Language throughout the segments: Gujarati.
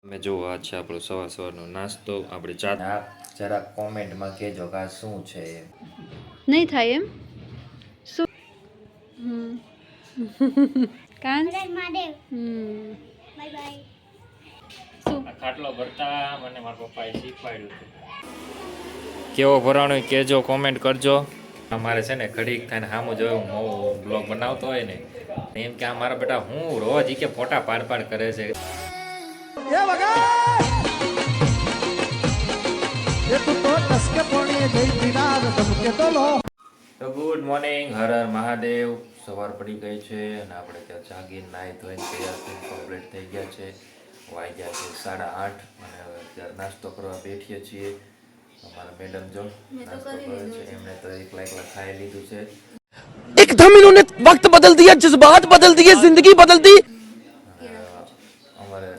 તમે જુઓ આ છે આપણો સવારનો નાસ્તો આપણે ચા જરા કોમેન્ટમાં કહેજો કે આ શું છે નહીં થાય એમ શું કાન બાય બાય શું ખાટલો ભરતા મને મારા પપ્પાએ શીખવાડ્યું હતું કેવો ભરાણો કહેજો કોમેન્ટ કરજો અમારે છે ને ઘડીક થાય સામું જોયું હું બ્લોગ બનાવતો હોય ને એમ કે આ મારા બેટા હું રોજ કે ફોટા પાડ કરે છે તો ગુડ મોર્નિંગ હર હર મહાદેવ સવાર પડી ગઈ છે અને આપણે ત્યાં જાગીને નાહી ધોઈને તૈયાર થઈને કમ્પ્લીટ થઈ ગયા છે વાગ્યા છે 8:30 અને હવે અત્યારે નાસ્તો કરવા બેઠીએ છીએ અમારા મેડમ જો નાસ્તો કરે છે એમણે તો એકલા ખાઈ લીધું છે एकदम इन्होंने वक्त बदल दिया जज्बात बदल दिए जिंदगी बदल दी અમારે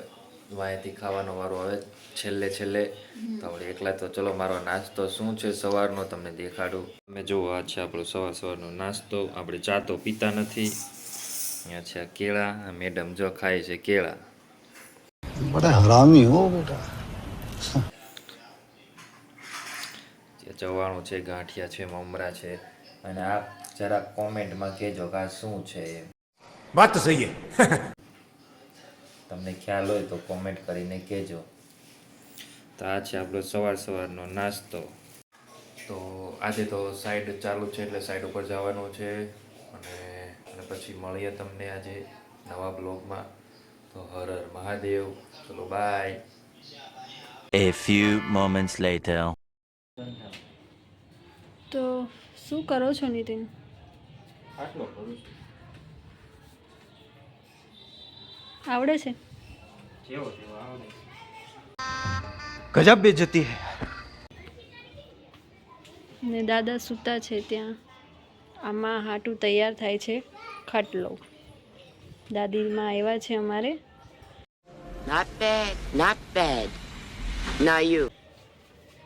વાંયથી ખાવાનો વારો આવે છેલ્લે તો આપણે એકલા તો ચલો મારો નાસ્તો શું છે સવારનો તમને દેખાડું તમે જુઓ આ છે આપણો સવારનો નાસ્તો આપણે ચા તો પીતા નથી અહીંયા છે કેળા મેડમ જો ખાય છે કેળા बड़ा हरामी हो बेटा ચવાણું છે ગાંઠિયા છે મમરા છે અને આ જરા કોમેન્ટમાં કહેજો કે આ શું છે बात तो सही है તમને ખ્યાલ હોય તો કોમેન્ટ કરીને કહેજો તો આ છે આપણો સવારનો નાસ્તો તો આજે તો સાઈડ ચાલુ છે એટલે સાઈડ ઉપર જવાનું છે અને પછી મળીએ તમને આજે નવા બ્લોગમાં તો હર હર મહાદેવ ચલો by A few moments later. તો શું કરો છો નીતિન આટલો કરું છું આવડે છે જેવો આવડે गजब बेइज्जती है ને દાદા સૂતા છે ત્યાં આમાં હાટું તૈયાર થાય છે ખાટલો દાદીમાં આવ્યા છે અમારે Not bad, not bad. Now you.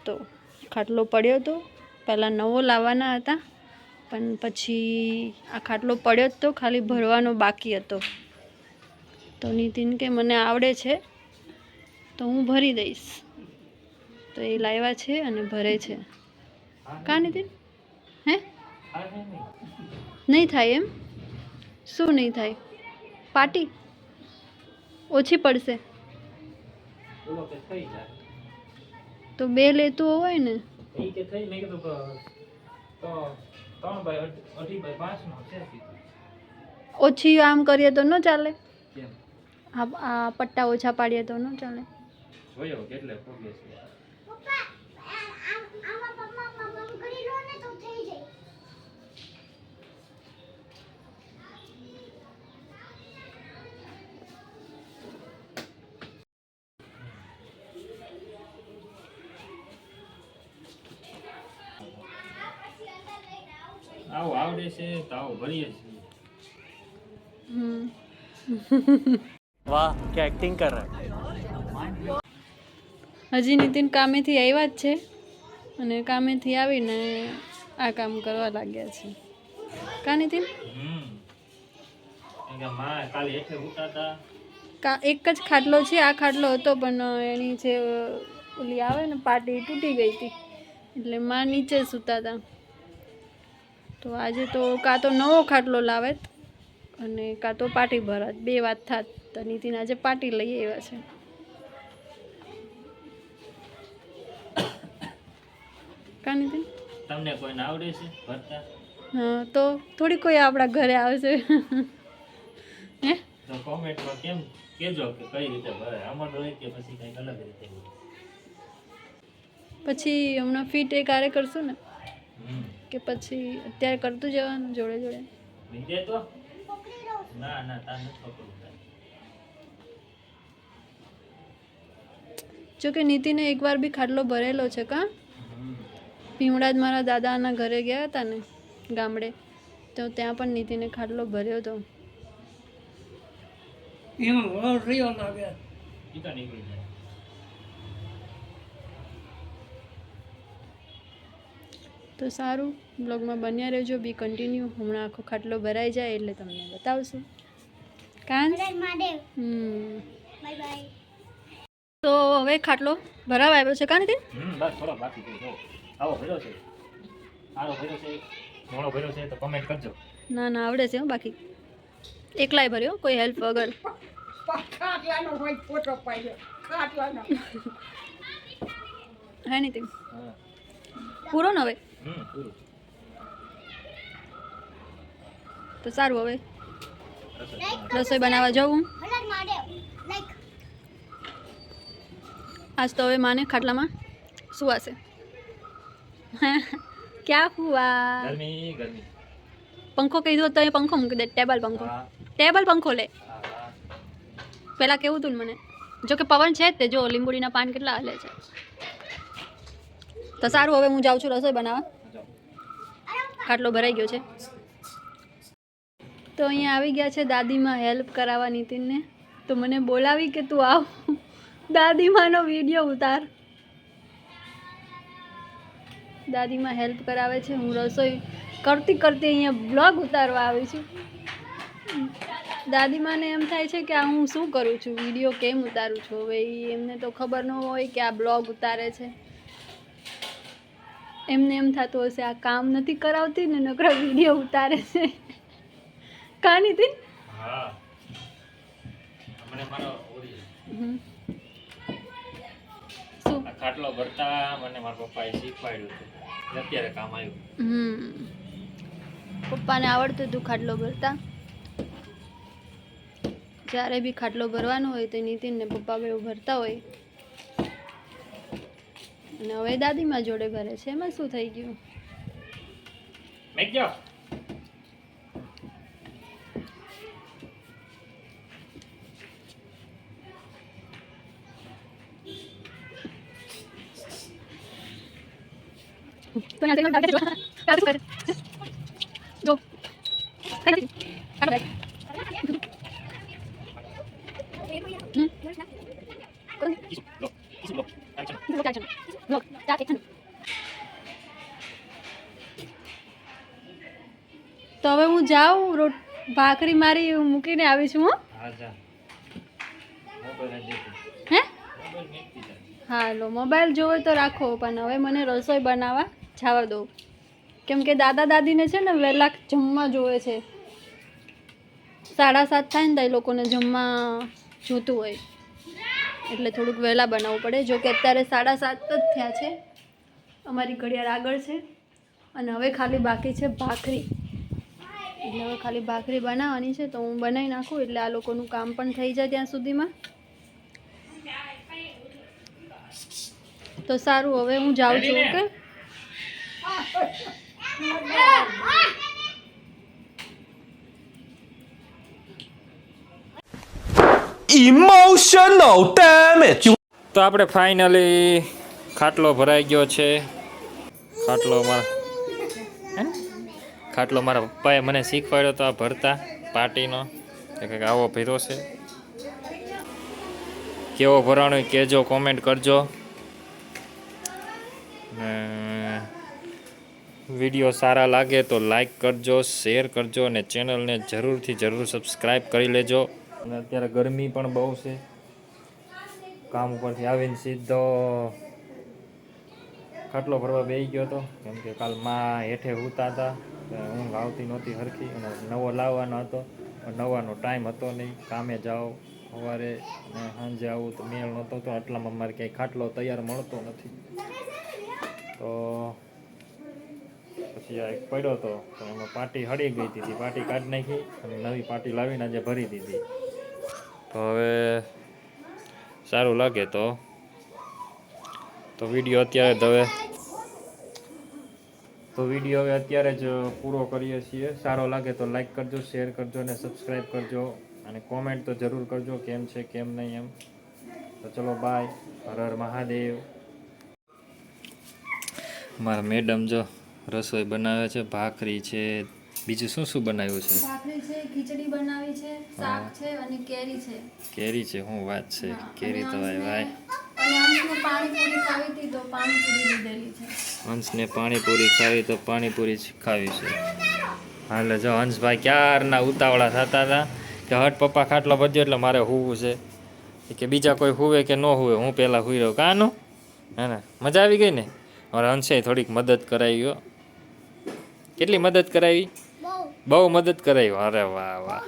તો ખાટલો પડ્યો હતો પહેલાં નવો લાવવાના હતા પણ પછી આ ખાટલો પડ્યો જ તો ખાલી ભરવાનો બાકી હતો તો નીતિન કે મને આવડે છે તો હું ભરી દઈશ તો એ લાવ્યા છે અને ભરે છે કા નીતિન હે નહીં થાય એમ શું નહીં થાય પાટી ઓછી પડશે તો બે લેતું હોય ને ઓછી આમ કરીએ તો ન ચાલે આ પટ્ટા ઓછા પાડીએ તો ન ચાલે આવું આવડે છે તો આવું ભરીએ છીએ वाह क्या एक्टिंग कर रहा है હજી નીતિન કામેથી આવ્યા જ છે અને કામેથી આવીને આ કામ કરવા લાગ્યા છે કા નીતિન એક જ ખાટલો છે આ ખાટલો હતો પણ એની જે ઓલી આવે ને પાટી તૂટી ગઈ હતી એટલે માં નીચે સૂતા હતા તો આજે તો કાં તો નવો ખાટલો લાવે અને કાં તો પાટી ભરાત બે વાત થાત તો નીતિન આજે પાટી લઈ આવ્યા છે કા નીતિન તમને કોઈને આવડે છે ભરતા હા તો થોડી કોઈ આપણા ઘરે આવશે હે તો કોમેન્ટમાં કેમ કહેજો કે કઈ રીતે ભરે આમાં હોય કે પછી કંઈક અલગ રીતે હોય પછી હમણાં ફિટ એ કાર્ય કરશું ને કે પછી અત્યારે કરતું જવાનું જોડે જોડે દે તો ના તાર નથી પકડવું જો કે નીતિને એકવાર બી ખાટલો ભરેલો છે કા ભીમડા જ મારા દાદાના ઘરે ગયા હતા ને ગામડે તો ત્યાં પણ નીતિને ખાટલો ભર્યો હતો નીકળી જાય તો સારું બ્લોગમાં બન્યા રહેજો બી કન્ટિન્યુ હમણાં આખો ખાટલો ભરાઈ જાય એટલે તમને બતાવશું કાન બાય બાય તો હવે ખાટલો ભરાવા આવ્યો છે કાં નથી? બસ થોડો બાકી છે. જો આવો ભર્યો છે, આરો ભર્યો છે, મોળો ભર્યો છે, તો કમેન્ટ કરજો. ના ના આવડે છે હો, બાકી એકલાય ભર્યો, કોઈ હેલ્પ વગર. હે નીતિન હા પૂરો ને હવે પૂરું. તો સારું, હવે રસોઈ બનાવવા જવું. આજ તો હવે માને ખાટલામાં સુવાશે. ક્યાં હુઆ? ગરમી ગરમી. પંખો કહી દો તો એ પંખો મૂકી દે. ટેબલ પંખો, હા ટેબલ પંખો લે. હા પેલા કેવું હતું ને મને, જો કે પવન છે જ તે, જો લીંબુડીના પાન કેટલા હાલે છે. તો સારું, હવે હું જાઉં છું રસોઈ બનાવવા. જાઓ. ખાટલો ભરાઈ ગયો છે. તો અહીંયા આવી ગયા છે દાદીમાં હેલ્પ કરાવવા નીતિનને. તો મને બોલાવી કે તું આવ દાદીમાનો વિડીયો ઉતાર. દાદીમાં હેલ્પ કરાવે છે, હું રસોઈ કરતી કરતી અહીંયા બ્લોગ ઉતારવા આવી છું. દાદીમાને એમ થાય છે કે આ હું શું કરું છું, વિડીયો કેમ ઉતારું છું. હવે એમને તો ખબર ન હોય કે આ બ્લોગ ઉતારે છે. એમને એમ થતું હશે આ કામ નથી કરાવતી ને નકરા વિડીયો ઉતારે છે. કા નીતિન? હા મને મારો હમ. શું? આ ખાટલો ભરતા મને મારા પપ્પાએ શીખવાડ્યું હતું, અત્યારે કામ આવ્યું. પપ્પાને આવડતું હતું ખાટલો ભરતા. જ્યારે બી ખાટલો ભરવાનો હોય તો નીતિન ને પપ્પા બેવ ભરતા હોય. અને હવે દાદીમાં જોડે ભરે છે. એમાં શું થઈ ગયું? મેક જાઓ. તો यहाँ से डाल के क्या कर जो कहीं काट बैठ તો હવે હું જાઉં, ભાખરી મારી મૂકીને આવી છું. હો હા જા મોબાઈલ દેખો. હે મોબાઈલ મેકતી જા. હા લો, મોબાઈલ જોવે તો રાખો, પણ હવે મને રસોઈ બનાવવા જવા દો. કેમ કે દાદા દાદીને છે ને વહેલા જમવા જોવે છે. 7:30 થાય ને તો એ લોકોને જમવા જોતું હોય, એટલે થોડુંક વહેલા બનાવવું પડે. જો કે અત્યારે 7:30 જ થયા છે. અમારી ઘડિયાળ આગળ છે. અને હવે ખાલી બાકી છે ભાખરી. એટલે હવે ખાલી ભાખરી બનાવવાની છે, તો હું બનાવી નાખું એટલે આ લોકોનું કામ પણ થઈ જાય ત્યાં સુધીમાં. તો સારું, હવે હું જાઉં છું. Okay, Emotional damage. તો આપણે ફાઇનલી ખાટલો ભરાઈ ગયો છે. ખાટલો મારા પપ્પાએ મને શીખવાડ્યો તો આ ભરતા પાર્ટીનો, કે કંઈક આવો ભર્યો છે. કેવો ભરાણો એ કહેજો, કોમેન્ટ કરજો. ને વિડીયો સારા લાગે તો લાઈક કરજો, શેર કરજો અને ચેનલને જરૂરથી જરૂર સબસ્ક્રાઈબ કરી લેજો. અને અત્યારે ગરમી પણ બહુ છે. કામ ઉપરથી આવીને સીધો ખાટલો ભરવા બેસી ગયો હતો, કેમ કે કાલ માં હેઠે સૂતા હતા, ઊંઘ આવતી નહોતી હરખી, અને નવો લાવવાનો હતો. નવાનો ટાઈમ હતો નહીં, કામે જાઓ સવારે અને સાંજે આવું તો મેળ નહોતો તો, આટલામાં મારે ક્યાંય ખાટલો તૈયાર મળતો નથી. તો પછી આ એક પડ્યો હતો, તો એમાં પાટી હળી ગઈ હતી. પાટી કાઢી નાખી અને નવી પાટી લાવીને આજે ભરી દીધી. તો હવે સારું લાગે તો વિડીયો અત્યારે હવે અત્યારે જ પૂરો કરીએ છીએ. સારો લાગે તો લાઈક કરજો, શેર કરજો અને સબસ્ક્રાઈબ કરજો, અને કોમેન્ટ તો જરૂર કરજો કેમ છે કેમ નહીં એમ. તો ચલો બાય, હર હર મહાદેવ. મારા મેડમ જો રસોઈ બનાવે છે, ભાખરી છે, બીજું શું શું બનાવ્યું છે? ભાખરી છે, ખીચડી બનાવી છે, શાક છે અને કેરી છે. કેરી છે, શું વાત છે, કેરી તો ભાઈ ભાઈ. અને અંશને પાણીપુરી ખાવી હતી તો પાણીપુરી લીધેલી છે. હંસને પાણીપુરી ખાવી તો પાણીપુરી ખાવી છે. હાલે જો હંસભાઈ ક્યારના ઉતાવળા થતા હતા કે હટ પપ્પા ખાટલો ભરજો એટલે મારે હોવું છે. કે બીજા કોઈ હુવે કે ન હુવે, હું પહેલાં હુઈ રહ્યો. કાનું હે ને, મજા આવી ગઈ ને. મારા અંશે થોડીક મદદ કરાવી હો. કેટલી મદદ કરાવી? બહુ મદદ કરાવી. અરે વાહ વાહ,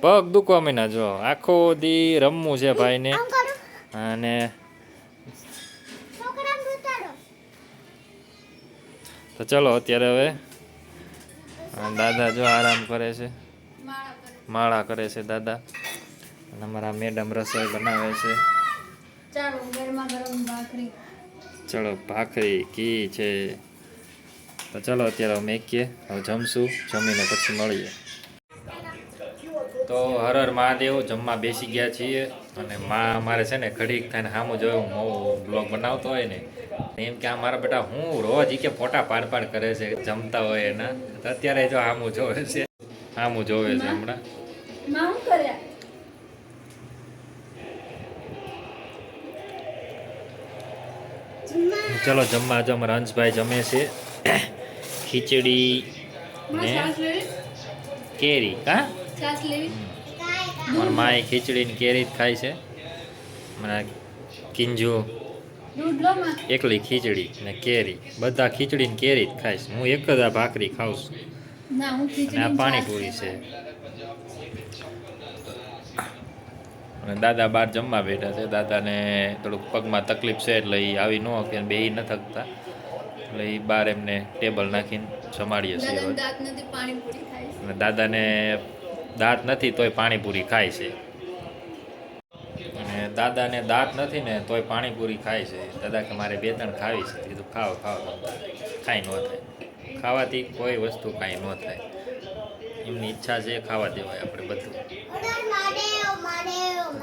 પગ દુખવા મહિના જો આખો દી રમવું છે ભાઈને. અને તો ચલો અત્યારે હવે દાદા જો આરામ કરે છે, માળા કરે છે દાદા. અને અમારા મેડમ રસોઈ બનાવે છે. ચલો ભાખરી ઘી છે. તો ચલો અત્યારે અમે મેકીએ, હવે જમશું, જમીને પછી મળીએ. તો હર હર મહાદેવ, જમવા બેસી ગયા છીએ. અને માં અમારે છે ને ઘડીક થઈને સામું જોયું હું બ્લોગ બનાવતો હોય ને એમ કે આ મારા બેટા હું રોજ કે ફોટા પાડ કરે છે જમતા હોય એના. તો અત્યારે જો સામું જોવે છે, સામું જોવે છે હમણાં. ચલો જમવા જો અમારા હંસભાઈ જમે છે ખીચડી ને કેરી. કા મારા માએ ખીચડી ને કેરી જ ખાય છે. મારા કિંજુ એકલી ખીચડી ને કેરી, બધા ખીચડી ને કેરી જ ખાઈશ. હું એક જ આ ભાખરી ખાઉં છું. અને આ પાણીપુરી છે. અને દાદા બહાર જમવા બેઠા છે. દાદાને થોડુંક પગમાં તકલીફ છે એટલે એ આવી ન કે બે ન થકતા, એટલે એ બહાર એમને ટેબલ નાખીને જમાડીએ છીએ. અને દાદાને દાંત નથી તોય પાણીપુરી ખાય છે. અને દાદાને દાંત નથી ને તોય પાણીપુરી ખાય છે. દાદા કે મારે 2-3 ખાવી છે. કીધું ખાઓ ખાઓ, કાંઈ ન થાય. ખાવાથી કોઈ વસ્તુ કાંઈ ન થાય. એમની ઈચ્છા છે, ખાવા દેવાય આપણે બધું.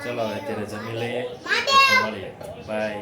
ચલો અત્યારે જમી લઈએ, મળીએ. બાય.